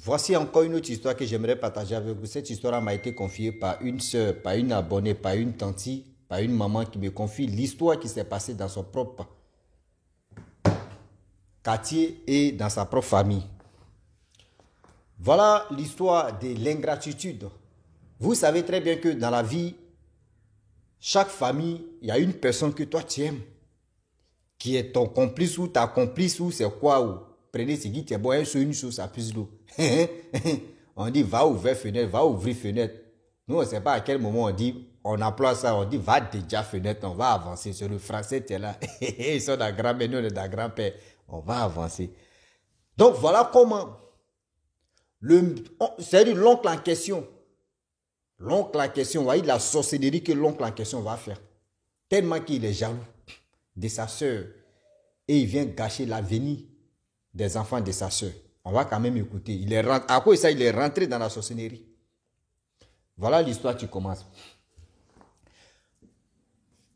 Voici encore une autre histoire que j'aimerais partager avec vous. Cette histoire m'a été confiée par une soeur, par une abonnée, par une tante, par une maman qui me confie l'histoire qui s'est passée dans son propre quartier et dans sa propre famille. Voilà l'histoire de l'ingratitude. Vous savez très bien que dans la vie, chaque famille, il y a une personne que toi tu aimes, qui est ton complice ou ta complice ou c'est quoi ou prenez ce qui est bon, une chose, ça puise l'eau. On dit va ouvrir fenêtre, va ouvrir fenêtre. Nous on ne sait pas à quel moment on dit, on emploie ça, on dit va déjà fenêtre, on va avancer. Sur le français, tu es là. Ils sont dans grand-mère, nous on est dans grand-père. On va avancer. Donc voilà comment c'est l'oncle en question. L'oncle en question, vous voyez la sorcellerie que l'oncle en question va faire. Tellement qu'il est jaloux de sa soeur. Et il vient gâcher l'avenir des enfants de sa soeur. On va quand même écouter. À cause de ça, il est rentré dans la sorcellerie. Voilà l'histoire qui commence.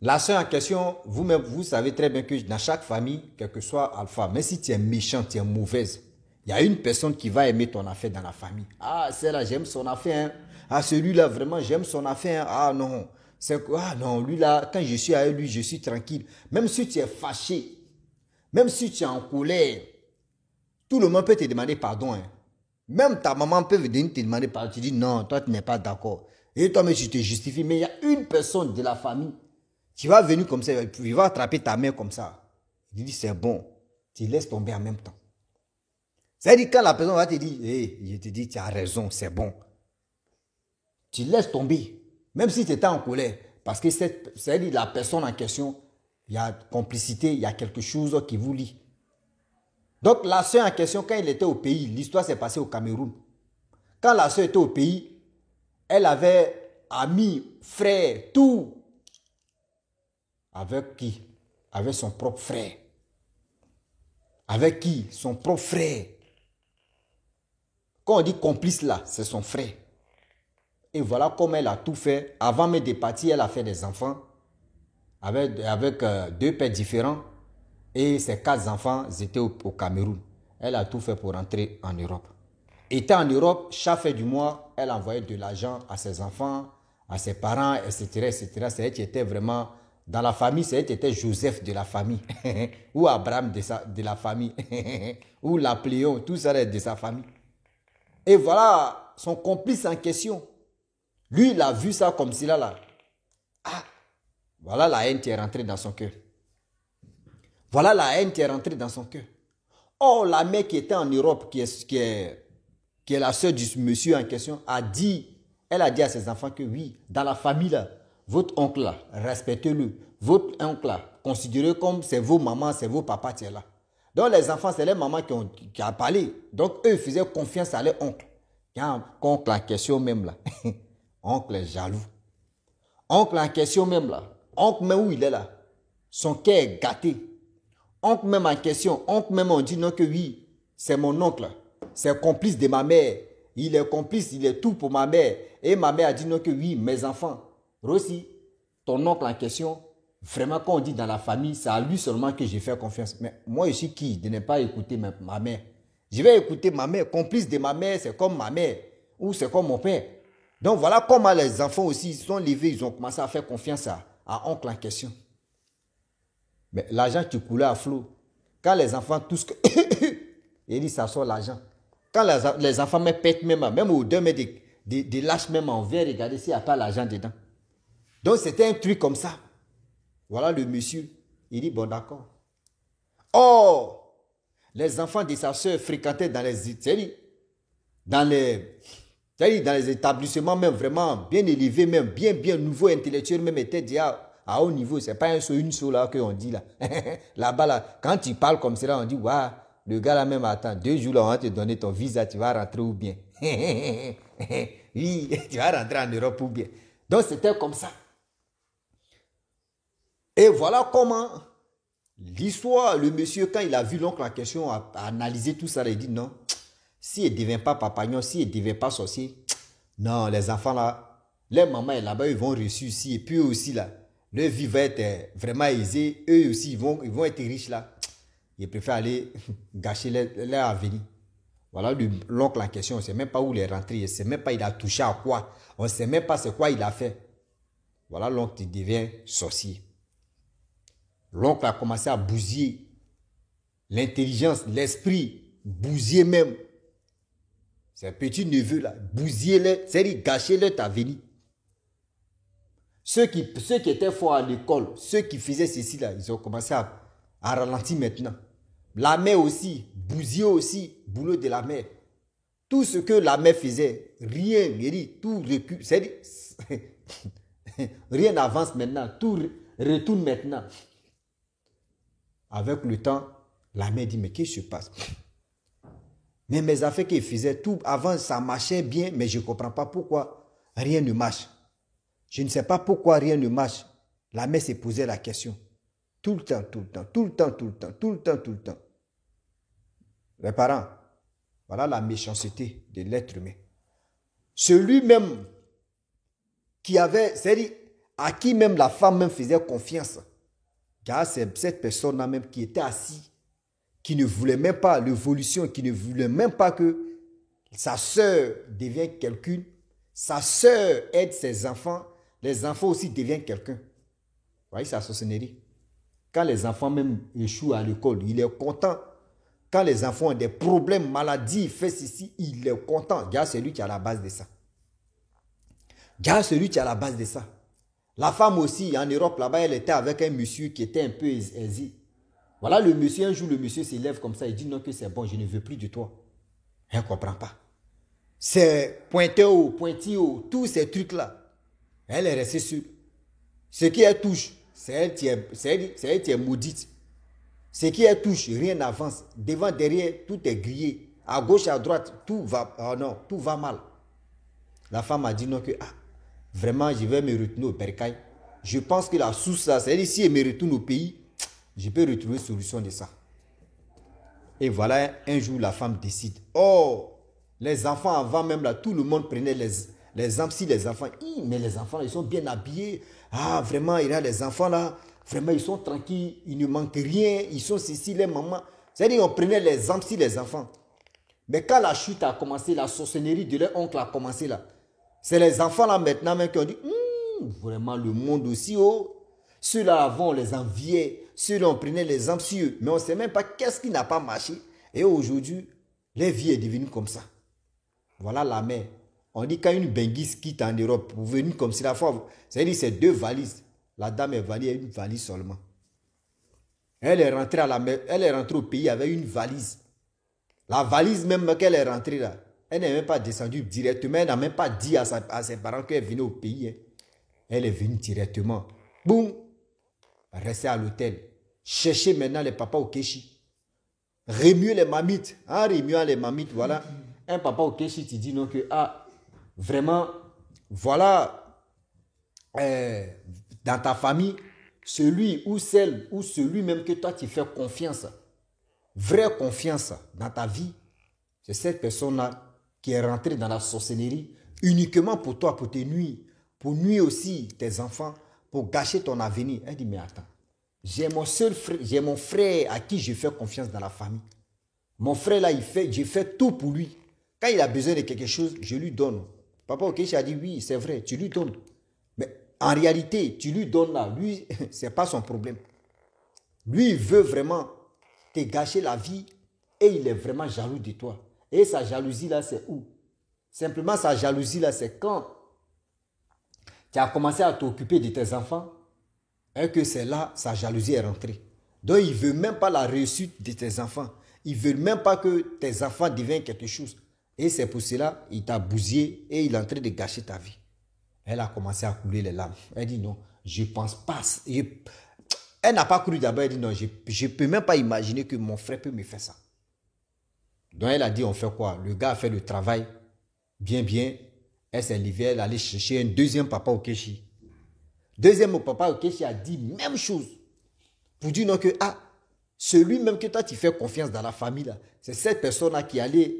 La soeur en question, vous-même, vous savez très bien que dans chaque famille, quel que soit alpha, même si tu es méchant, tu es mauvaise, il y a une personne qui va aimer ton affaire dans la famille. Ah, celle-là, j'aime son affaire. Hein. Ah, celui-là, vraiment, j'aime son affaire. Ah non, ah non, lui-là, quand je suis avec lui, je suis tranquille. Même si tu es fâché, même si tu es en colère, tout le monde peut te demander pardon. Hein. Même ta maman peut venir te demander pardon. Tu dis non, toi, tu n'es pas d'accord. Et toi, mais tu te justifies. Mais il y a une personne de la famille qui va venir comme ça, il va attraper ta main comme ça. Il dit c'est bon, tu laisses tomber en même temps. C'est-à-dire quand la personne va te dire, hey, je te dis, tu as raison, c'est bon. Tu laisses tomber, même si tu étais en colère. Parce que c'est-à-dire la personne en question, il y a complicité, il y a quelque chose qui vous lie. Donc la soeur en question, quand il était au pays, l'histoire s'est passée au Cameroun. Quand la soeur était au pays, elle avait amis, frères, tout. Avec qui? Avec son propre frère. Avec qui? Son propre frère. Quand on dit complice là, c'est son frère. Et voilà comment elle a tout fait. Avant même de partir, elle a fait des enfants avec deux pères différents. Et ses 4 enfants étaient au Cameroun. Elle a tout fait pour rentrer en Europe. Étant en Europe, chaque fin du mois, elle envoyait de l'argent à ses enfants, à ses parents, etc. etc. C'est elle qui était vraiment dans la famille, c'est elle qui était Joseph de la famille. Ou Abraham de la famille. Ou Napoléon, tout ça est de sa famille. Et voilà son complice en question. Lui, il a vu ça comme si là. Ah, voilà la haine qui est rentrée dans son cœur. Voilà la haine qui est rentrée dans son cœur. Oh, la mère qui était en Europe, qui est la sœur du monsieur en question, elle a dit à ses enfants que oui, dans la famille là, votre oncle là, respectez-le. Votre oncle là, considérez comme c'est vos mamans, c'est vos papas qui sont là. Donc les enfants, c'est les mamans qui ont parlé. Donc eux faisaient confiance à leur oncle. Il y a un oncle en question même là. Oncle est jaloux. Oncle en question même là. Oncle même où il est là. Son cœur est gâté. Oncle même en question. Oncle même on dit non que oui. C'est mon oncle. C'est complice de ma mère. Il est complice, il est tout pour ma mère. Et ma mère a dit non que oui, mes enfants. Rossi, ton oncle en question, vraiment quand on dit dans la famille, c'est à lui seulement que j'ai fait confiance. Mais moi je suis qui de ne pas écouter ma mère? Je vais écouter ma mère. Complice de ma mère, c'est comme ma mère. Ou c'est comme mon père. Donc voilà comment les enfants aussi sont levés, ils ont commencé à faire confiance à oncle en question. Mais l'argent qui coulait à flot, quand les enfants tous que il dit ça sort l'argent. Quand les enfants me pètent même au deux, mais des lâches même, on vient regarder s'il n'y a pas l'argent dedans. Donc c'était un truc comme ça. Voilà le monsieur, il dit bon d'accord. Oh, les enfants de sa soeur fréquentaient dans les établissements même vraiment bien élevés, même bien nouveaux intellectuels, même étaient déjà à haut niveau. C'est pas une seule là qu'on dit là. Là-bas, là, quand tu parles comme cela, on dit, waouh, le gars là même attend, 2 jours là, on va te donner ton visa, tu vas rentrer ou bien. Oui, tu vas rentrer en Europe ou bien. Donc c'était comme ça. Et voilà comment l'histoire, le monsieur, quand il a vu l'oncle en question, a analysé tout ça, il dit non. S'il ne devient pas papagnon, s'il ne devient pas sorcier, non, les enfants là, les mamans là-bas, ils vont réussir ici. Et puis eux aussi là, leur vie va être vraiment aisée. Eux aussi, ils vont être riches là. Ils préfèrent aller gâcher leur avenir. Voilà l'oncle en question, on ne sait même pas où il est rentré, on ne sait même pas il a touché à quoi, on ne sait même pas c'est quoi il a fait. Voilà l'oncle qui devient sorcier. L'oncle a commencé à bousiller l'intelligence, l'esprit, bousiller même. Ces petits neveux-là, bousiller-les, c'est-à-dire gâcher-leur avenir. Ceux qui étaient forts à l'école, ceux qui faisaient ceci là, ils ont commencé à ralentir maintenant. La mère aussi, bousiller aussi, boulot de la mère. Tout ce que la mère faisait, rien, tout recule. C'est-à-dire, rien n'avance maintenant, tout retourne maintenant. Avec le temps, la mère dit, mais qu'est-ce qui se passe? Mais mes affaires qu'ils faisaient, tout avant, ça marchait bien, mais je ne comprends pas pourquoi rien ne marche. Je ne sais pas pourquoi rien ne marche. La mère s'est posé la question. Tout le temps, tout le temps, tout le temps, tout le temps, tout le temps, tout le temps. Les parents, voilà la méchanceté de l'être humain. Celui-même qui avait, c'est-à-dire à qui même la femme même faisait confiance, car c'est cette personne-là même qui était assise, qui ne voulait même pas l'évolution, qui ne voulait même pas que sa sœur devienne quelqu'un, sa sœur aide ses enfants, les enfants aussi deviennent quelqu'un. Vous voyez sa sorcellerie. Quand les enfants même échouent à l'école, il est content. Quand les enfants ont des problèmes, maladies, il fait ceci, il est content. Regarde celui qui est à la base de ça. Regarde celui qui est à la base de ça. La femme aussi, en Europe, là-bas, elle était avec un monsieur qui était un peu aisé. Voilà le monsieur, un jour, le monsieur s'élève comme ça, il dit non que c'est bon, je ne veux plus de toi. Elle ne comprend pas. C'est pointilleux, tous ces trucs-là. Elle est restée sur ce qui elle touche, c'est elle qui est maudite. Ce qui elle touche, rien n'avance. Devant, derrière, tout est grillé. À gauche, à droite, tout va, oh non, tout va mal. La femme a dit non que, vraiment, je vais me retourner au bercail. Je pense que la source, là, c'est-à-dire si elle me retourne au pays, je peux retrouver une solution de ça. Et voilà, un jour, la femme décide. Oh, les enfants avant même là, tout le monde prenait les enfants. Si les enfants, mais les enfants là, ils sont bien habillés. Ah, vraiment, il y a les enfants là, vraiment, ils sont tranquilles, ils ne manquent rien, ils sont ceci, les mamans. C'est-à-dire, on prenait les enfants, si les enfants. Mais quand la chute a commencé, la sorcellerie de leur oncle a commencé là, c'est les enfants là maintenant même qui ont dit, vraiment le monde aussi, oh. Ceux-là avant, on les enviait. Ceux-là, on prenait les exemples sur eux. Mais on ne sait même pas qu'est-ce qui n'a pas marché. Et aujourd'hui, les vies est devenue comme ça. Voilà la mer. On dit quand une benguise quitte en Europe, pour venir comme si la fois, c'est-à-dire c'est 2 valises. La dame est valise, une valise seulement. Elle est rentrée elle est rentrée au pays avec une valise. La valise même qu'elle est rentrée là, elle n'est même pas descendue directement. Elle n'a même pas dit à ses parents qu'elle venait au pays. Hein. Elle est venue directement. Boum. Rester à l'hôtel. Chercher maintenant les papas au Kéchi. Remuer les mamites. En remuant les mamites, voilà. Un papa au Kéchi te dit non que, vraiment, voilà, dans ta famille, celui ou celle ou celui même que toi tu fais confiance, vraie confiance dans ta vie, c'est cette personne-là qui est rentrée dans la sorcellerie uniquement pour toi, pour te nuire, pour nuire aussi tes enfants, pour gâcher ton avenir. Elle dit, mais attends, j'ai mon frère à qui je fais confiance dans la famille. Mon frère là, je fais tout pour lui. Quand il a besoin de quelque chose, je lui donne. Papa Okechi a dit, oui, c'est vrai, tu lui donnes. Mais en réalité, tu lui donnes là, lui, ce n'est pas son problème. Lui, il veut vraiment te gâcher la vie et il est vraiment jaloux de toi. Et sa jalousie là, c'est où? Simplement, sa jalousie là, c'est quand tu as commencé à t'occuper de tes enfants et que c'est là, sa jalousie est rentrée. Donc, il ne veut même pas la réussite de tes enfants. Il ne veut même pas que tes enfants deviennent quelque chose. Et c'est pour cela, il t'a bousillé et il est en train de gâcher ta vie. Elle a commencé à couler les larmes. Elle dit non, je ne pense pas. Elle n'a pas cru d'abord. Elle dit non, je ne peux même pas imaginer que mon frère peut me faire ça. Donc, elle a dit on fait quoi? Le gars a fait le travail bien. Elle s'est levée, elle allait chercher un deuxième papa Okechi. Deuxième papa Okechi a dit même chose. Pour dire non que, celui même que toi tu fais confiance dans la famille là, c'est cette personne-là qui allait,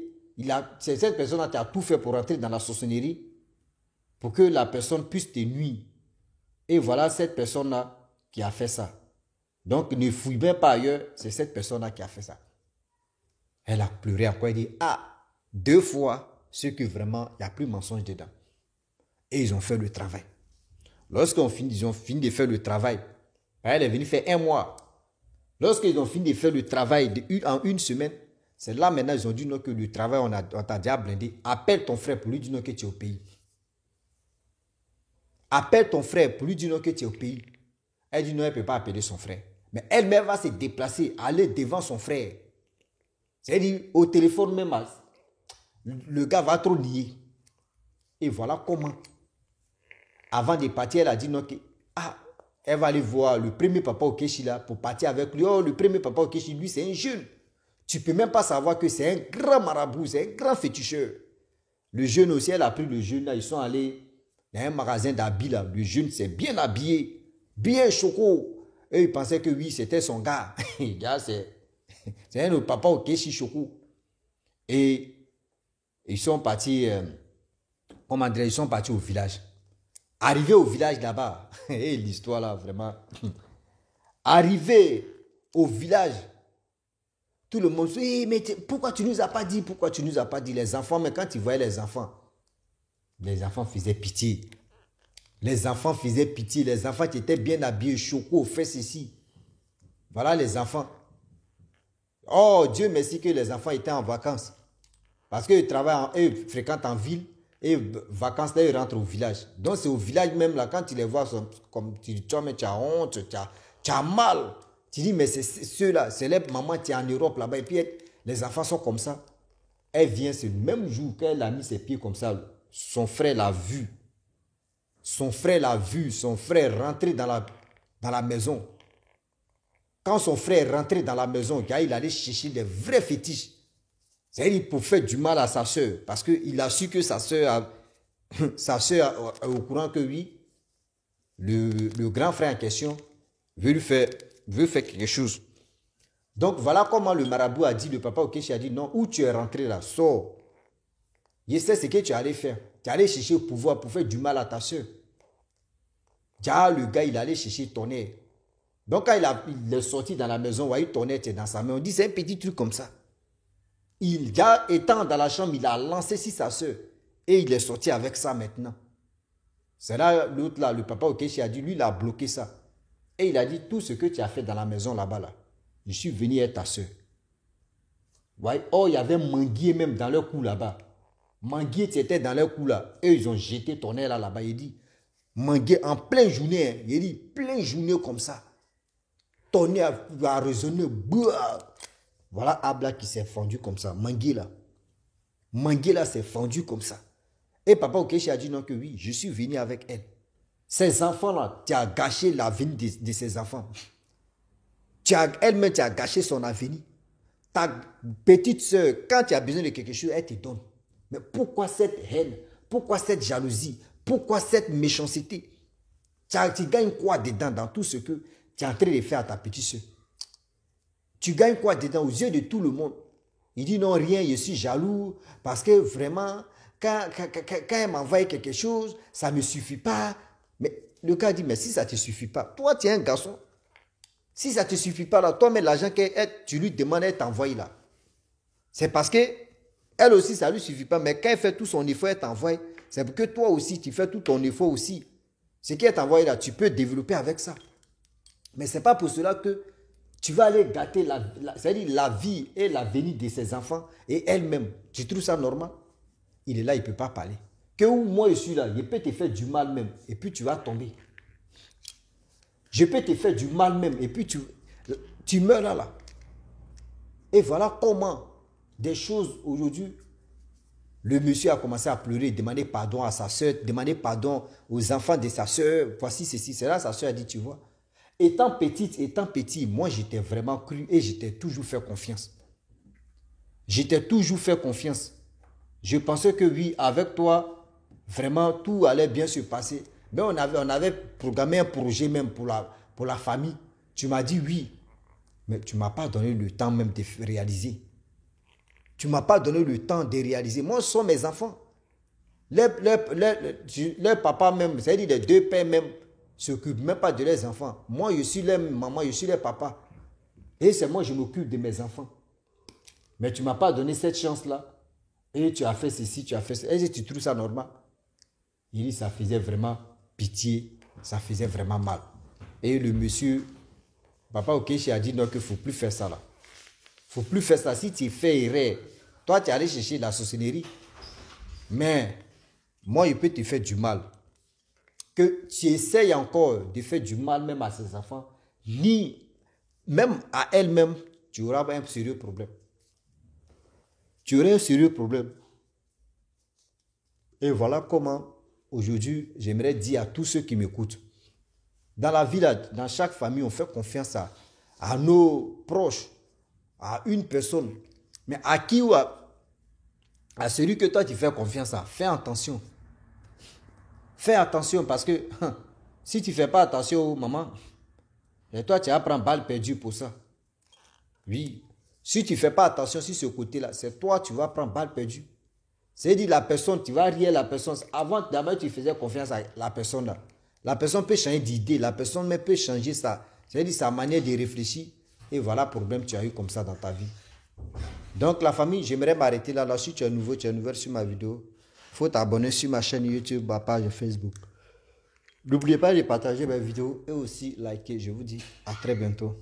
c'est cette personne-là qui a tout fait pour rentrer dans la sorcellerie, pour que la personne puisse te nuire. Et voilà cette personne-là qui a fait ça. Donc ne fouille bien pas ailleurs, c'est cette personne-là qui a fait ça. Elle a pleuré encore, elle dit, 2 fois ce que vraiment, il n'y a plus mensonge dedans. Et ils ont fait le travail. Ils ont fini de faire le travail, elle est venue faire 1 mois. Lorsqu'ils ont fini de faire le travail en 1 semaine, c'est là maintenant ils ont dit non que le travail, on t'a déjà blindé. Appelle ton frère pour lui dire non que tu es au pays. Appelle ton frère pour lui dire non que tu es au pays. Elle dit non, elle ne peut pas appeler son frère. Mais elle-même va se déplacer, aller devant son frère. C'est-à-dire au téléphone même, le gars va trop nier. Et voilà comment. Avant de partir, elle a dit non que elle va aller voir le premier papa au Kéchi là pour partir avec lui. Oh, le premier papa au Kéchi, lui, c'est un jeune. Tu ne peux même pas savoir que c'est un grand marabout, c'est un grand féticheur. Le jeune aussi, elle a pris le jeune là, ils sont allés dans un magasin d'habits là. Le jeune s'est bien habillé, bien choco. Et il pensait que oui, c'était son gars. C'est un papa au Kéchi choco. Et ils sont partis, ils sont partis au village. Arrivé au village là-bas, et l'histoire là, vraiment. Arrivé au village, tout le monde se dit, mais pourquoi tu ne nous as pas dit, pourquoi tu ne nous as pas dit les enfants, mais quand ils voyaient les enfants faisaient pitié. Les enfants faisaient pitié, les enfants qui étaient bien habillés, choco, fait ceci. Voilà les enfants. Oh, Dieu merci que les enfants étaient en vacances. Parce qu'ils ils fréquentent en ville. Et vacances, là, ils rentrent au village. Donc, c'est au village même, là, quand tu les vois, comme tu dis, toi, mais tu as honte, tu as mal. Tu dis, mais c'est ceux-là, c'est les mamans qui sont en Europe, là-bas. Et puis, les enfants sont comme ça. Elle vient, c'est le même jour qu'elle a mis ses pieds comme ça. Son frère l'a vu. Son frère l'a vu. Son frère rentré dans la maison. Quand son frère est rentré dans la maison, il allait chercher des vrais fétiches. C'est-à-dire pour faire du mal à sa soeur. Parce qu'il a su que sa soeur est au courant que oui, le grand frère en question veut faire quelque chose. Donc voilà comment le marabout a dit, le papa Okechi a dit non, où tu es rentré là, sors. Je sais ce que tu allais faire. Tu allais chercher le pouvoir pour faire du mal à ta soeur. Le gars, il allait chercher tonnerre. Donc quand il est sorti dans la maison, voyez, tonnerre était dans sa main. On dit c'est un petit truc comme ça. Étant dans la chambre, il a lancé sur sa soeur. Et il est sorti avec ça maintenant. C'est là, l'autre là, le papa Okechi a dit, lui, il a bloqué ça. Et il a dit, tout ce que tu as fait dans la maison là-bas, là, je suis venu être ta soeur. Ouais. Oh, il y avait Manguier même dans leur cou là-bas. Manguier, tu étais dans leur cou là. Et ils ont jeté ton air là-bas. Il dit, Manguier, en pleine journée, hein, il dit, pleine journée comme ça. Ton air a résonné. Voilà Abla qui s'est fendu comme ça. Manguier là s'est fendu comme ça. Et papa Okechi a dit non que oui, je suis venu avec elle. Ces enfants-là, tu as gâché l'avenir de ces enfants. Elle-même, tu as gâché son avenir. Ta petite soeur, quand tu as besoin de quelque chose, elle te donne. Mais pourquoi cette haine? Pourquoi cette jalousie? Pourquoi cette méchanceté? Tu gagnes quoi dedans dans tout ce que tu es en train de faire à ta petite soeur? Tu gagnes quoi dedans aux yeux de tout le monde? Il dit non, rien, je suis jaloux parce que vraiment, quand elle m'envoie quelque chose, ça ne me suffit pas. Mais le gars dit, mais si ça ne te suffit pas, toi tu es un garçon. Si ça ne te suffit pas là, toi mais l'argent que tu lui demandes, elle t'envoie là. C'est parce que elle aussi, ça ne lui suffit pas. Mais quand elle fait tout son effort, elle t'envoie. C'est pour que toi aussi, tu fais tout ton effort aussi. Ce qu'elle t'envoie là, tu peux développer avec ça. Mais ce n'est pas pour cela que tu vas aller gâter c'est-à-dire la vie et l'avenir de ses enfants et elle-même. Tu trouves ça normal? Il est là, il ne peut pas parler. Que où moi je suis là, je peux te faire du mal même et puis tu vas tomber. Je peux te faire du mal même et puis tu meurs là. Et voilà comment des choses aujourd'hui, le monsieur a commencé à pleurer, demander pardon à sa soeur, demander pardon aux enfants de sa soeur. Voici ceci, c'est là sa soeur a dit, tu vois. Étant petit, moi j'étais vraiment cru et j'étais toujours fait confiance. J'étais toujours fait confiance. Je pensais que oui, avec toi, vraiment tout allait bien se passer. Mais on avait programmé un projet même pour la famille. Tu m'as dit oui, mais tu ne m'as pas donné le temps même de réaliser. Tu ne m'as pas donné le temps de réaliser. Moi, ce sont mes enfants. Leur papa même, c'est-à-dire les deux pères même, s'occupent même pas de leurs enfants. Moi, je suis leur maman, je suis leur papa. Et c'est moi, je m'occupe de mes enfants. Mais tu ne m'as pas donné cette chance-là. Et tu as fait ceci, tu as fait ça. Est-ce que tu trouves ça normal? Il dit, ça faisait vraiment pitié, ça faisait vraiment mal. Et le monsieur, Papa Okechi a dit non, qu'il ne faut plus faire ça là. Il ne faut plus faire ça. Si tu fais erreur, toi tu es allé chercher la sorcellerie. Mais moi, il peut te faire du mal. Que tu essayes encore de faire du mal même à ses enfants, ni même à elle-même, tu auras un sérieux problème. Tu auras un sérieux problème. Et voilà comment, aujourd'hui, j'aimerais dire à tous ceux qui m'écoutent. Dans la vie, là, dans chaque famille, on fait confiance à nos proches, à une personne. Mais à qui ou à celui que toi, tu fais confiance à, fais attention. Fais attention parce que si tu ne fais pas attention, maman, et toi, tu vas prendre balle perdue pour ça. Oui. Si tu ne fais pas attention sur ce côté-là, c'est toi, tu vas prendre balle perdue. C'est-à-dire la personne, tu vas rire la personne. Avant, d'abord, tu faisais confiance à la personne là. La personne peut changer d'idée, la personne même peut changer ça. C'est-à-dire sa manière de réfléchir. Et voilà le problème que tu as eu comme ça dans ta vie. Donc la famille, j'aimerais m'arrêter là. Si tu es nouveau, tu es nouvelle sur ma vidéo, il faut t'abonner sur ma chaîne YouTube, ma page Facebook. N'oubliez pas de partager mes vidéos et aussi liker. Je vous dis à très bientôt.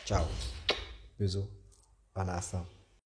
Ciao. Bisous. Panassa.